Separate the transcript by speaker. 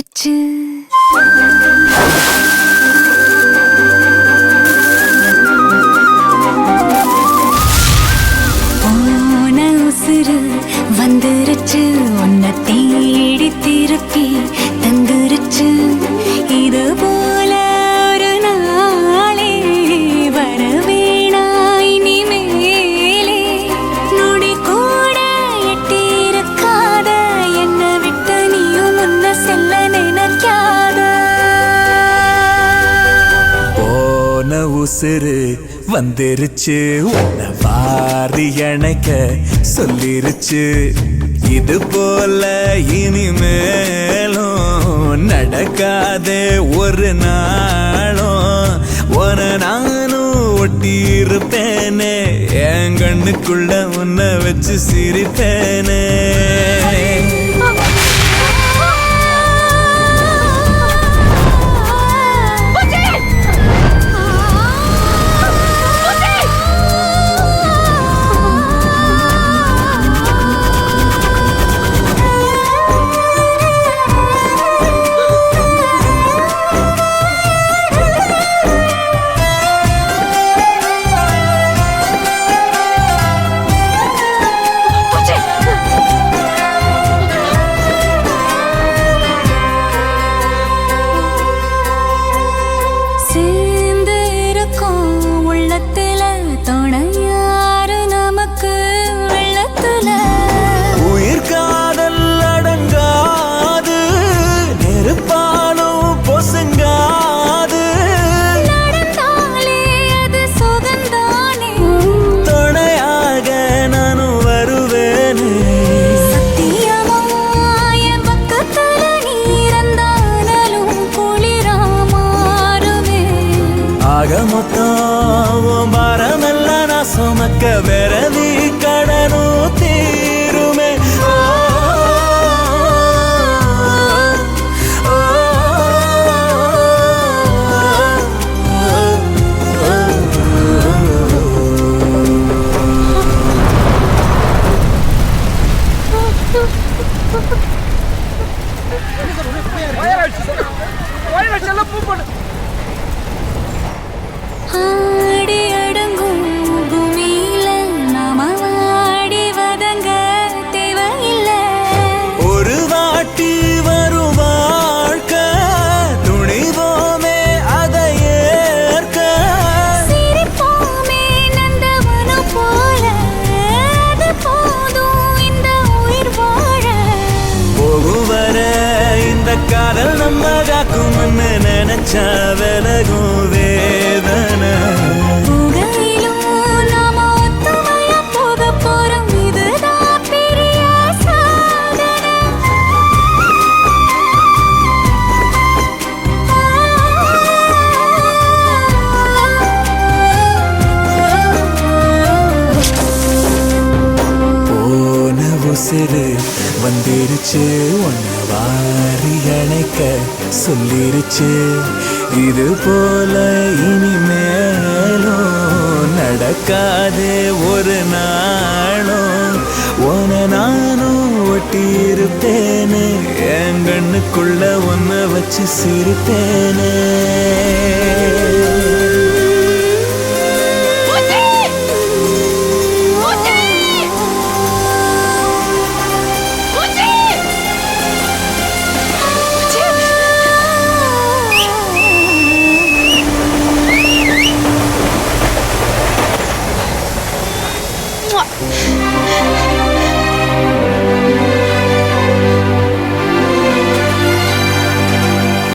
Speaker 1: வந்துருச்சு. போன உசுறு வந்துருச்சு, உன்னை தேடி திருப்பி தந்துருச்சு. இது போல ஒரு நாளே வரவேணா இனிமேலே. நொடி கூட எட்டி இருக்காத என்ன விட்டு நீயும் முன்ன செல்ல நினைக்காத.
Speaker 2: போன உசுறு வந்துருச்சு, உன்னை வாரி அணைக்க சொல்லிருச்சு. இது போல இனிமேலும் நடக்காதே ஒரு நாளும். உன நானும் ஒட்டி இருப்பேனே, என் கண்ணுக்குள்ள உன்னை வச்சு சிரிப்பேனே. மொத்தம் மரமெல்லாம் நான் சுமக்க விரதி கடனும் தீருமே.
Speaker 1: ஆடி அடங்கும் பூமியில நாம வாடி வதங்க தேவையில்லை.
Speaker 2: ஒரு வாட்டி வரும் வாழ்க்கை துணிவோமே அதை ஏற்க.
Speaker 1: சிரிப்போமே நந்தவனம் போல, அது போதும் இந்த உயிர் வாழ.
Speaker 2: போகும் வர இந்த காதல் நம்ம காக்கும்னு நினைச்சா விலகும் வேதனை.
Speaker 1: புகையிலும் நாம ஒத்துமையா போக போறோம், இதுதான் பெரிய சாதனை.
Speaker 2: போன உசுறு வந்துருச்சு, உன்னை வாரி அணைக்க சொல்லிருச்சு. இது போல இனிமேலும் நடக்காதே ஒரு நாளும். உன நானும் ஒட்டி இருப்பேனே, என் கண்ணுக்குள்ள உன்னை வச்சு சிரிப்பேனே.
Speaker 1: Mwah.